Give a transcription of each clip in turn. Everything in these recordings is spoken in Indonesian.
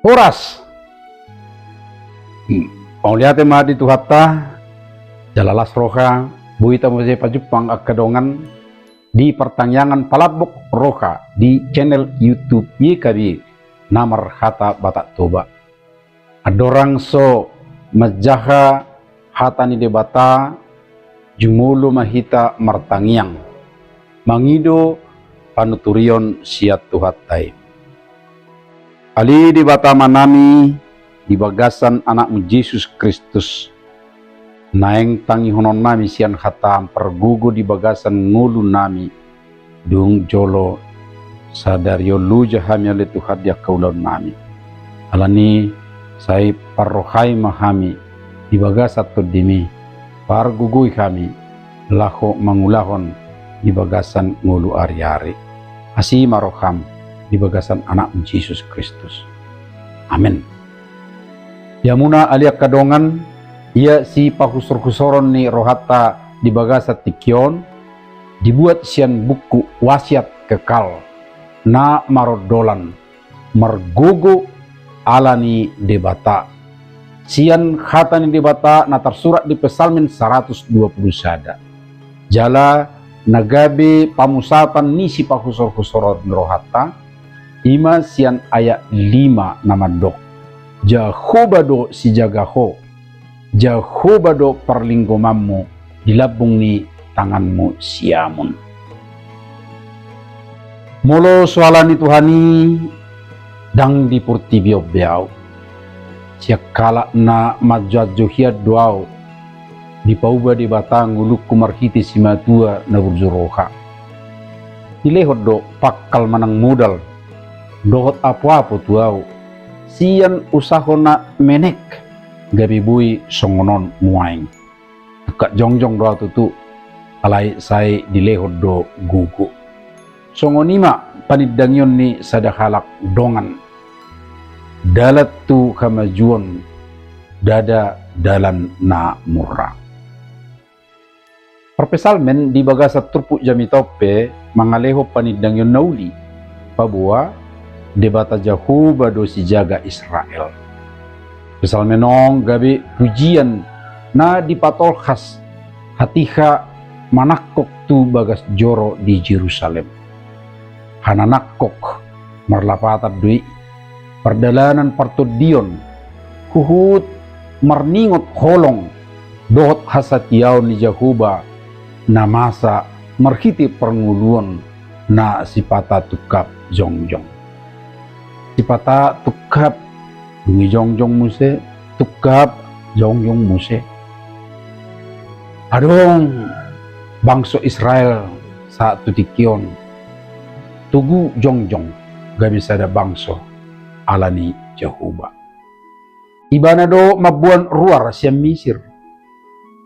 Oras. Pauliate madi tuhatta jalalas roha buita muse pajupang akadongan di pertanyaan palabok roha di channel YouTube YKB namar hata batak toba. Adorang so majaha hata ni debata jumulu mahita martangiang mangido panuturion siat tuhattai. Ali di bata manami di bagasan anakmu Yesus Kristus naeng tangi honon nami sian hatam pergugu di bagasan ngulu nami dung jolo sadario luja hamile Tuhan dia kaulon nami alani sai parrohai mahami di bagasat dimi pargugui kami laho mangulahon di bagasan ngulu ari-ari asi maroham di bagasan anak Yesus Kristus. Amin. Yamuna aliak kadongan ia si pahusor-husoron ni rohata di bagasat tikion dibuat sian buku wasiat kekal na marodolan margogo alani debata sian hata ni debata na tersurat di Pesalmin 120 sada jala nagabe pamusatan ni si pahusor-husoron rohata ima sian ayat 5 nama dok Jahobado si jagaho Jahobado perlinggomanmu dilabung ni tanganmu siamun. Molo soalan Tuhani dang dipurti biau siak kala na majajuhiat doau dipauba di batang uluk kumarhiti simatua na burjuroha dilehot do pakal manang modal dohot apa-apa tuau sian usahona menek gabi bui songonon muaing kak jongjong doa tutu alai sai dilehot do gugu songonima panidangyon ni sadahalak dongan dalat tu kamajuan dada dalan na murah. Perpesalmen di bagasat turpuk jamitope mangaleho panidangyon nauli pabua debata Jahobado si jaga Israel. Misal menong gabi pujian na dipatol khas hatiha manakok tu bagas joro di Jerusalem. Hananakok marlapatat dui perdalanan partodion huhut marningot holong dohot hasatiaw ni Jahoba na masa marhiti pernguluan na sipata tukap jongjong. Sipata tukap dungi jongjong muse tukap jongjong muse adong bangso Israel saat tutikion tugu jongjong gabi sada bangso alani Jahoba ibana do mabuan ruar siam Misir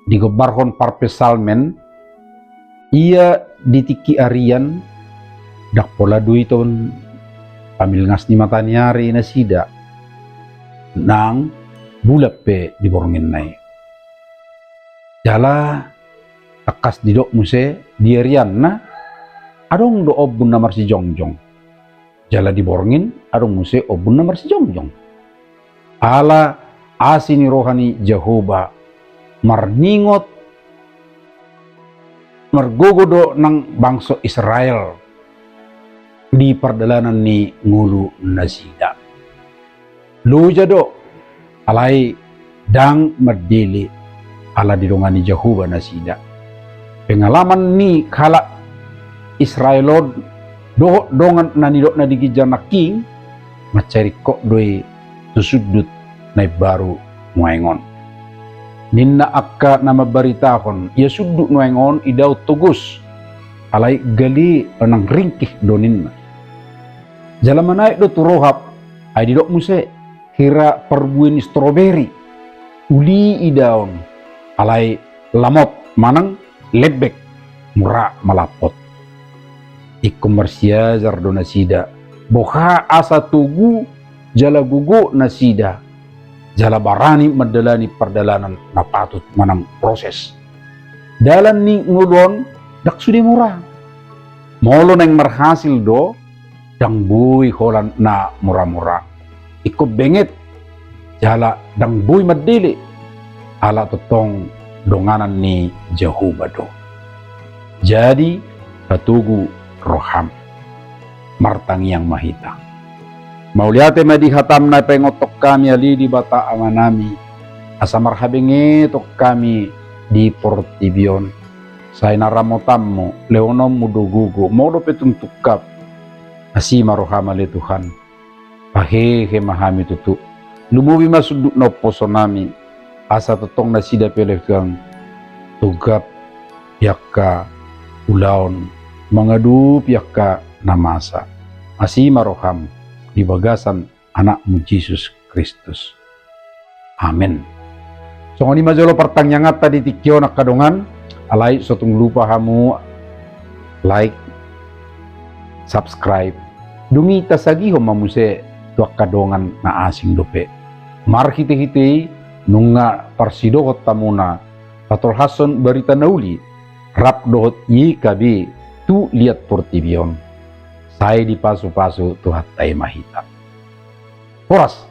digobarhon parpesalmen ia ditiki arian dak pola duiton pamil ngas ni matanyari na sida nang bulap pe diborongin nai jala takas didok muse diarian na adong do obun namar si jongjong jala diborongin adong muse obun namar si jongjong ala asini rohani Jahoba marningot margogodo nang bangso Israel di perdalanan ni ngulu nasida luja do alai dang merdili ala didongani Jahoba nasida pengalaman ni kala Israelod do dongan nanidok na digijana king macari kok doi tusudut na baru nuengon ninna akka nama baritahon ia sudut nuengon idau tugus alai gali anang ringkih doninna jalan naik do turohap ay didok muse kira perbuin stroberi uli idaon alai lamot manang lebek murah malapot ikomersia zardo nasida boha asa tugu jala gugu nasida jala barani medalani perdalanan na patut manang proses dalan ni ngulon dak sudi murah molo neng marhasil do dang bui holan na murah-murah iko bengit jala dang buy madili ala totong donganan ni Jehovah do. Jadi katugu roham martang yang mahita. Mauliate madihatam na pengotok kami ali di bata amanami. Asa marhabingi tok kami di Portibion. Say naramotammo leonom mudugugo modo petun tukap. Asi marohama le Tuhan. Pahehe mahami tutu. Lumubi masuduk no poso nami. Asa totong nasida pelekang tugap yakka ulaon mengadu yakka namasa. Asi maroham di bagasan anakmu Yesus Kristus. Amin. So ngoni majolo pertanyaan tadi tikyo nak kadongan alai sotung lupa hamu like subscribe dungi tasagi ho mamuse tuak kadongan na asing dope mar hiti nunga parsidohot tamuna patol hason berita nauli rap dohot yi kabi tu lihat Portibion saya di pasu-pasu tuhat tay mahita. Horas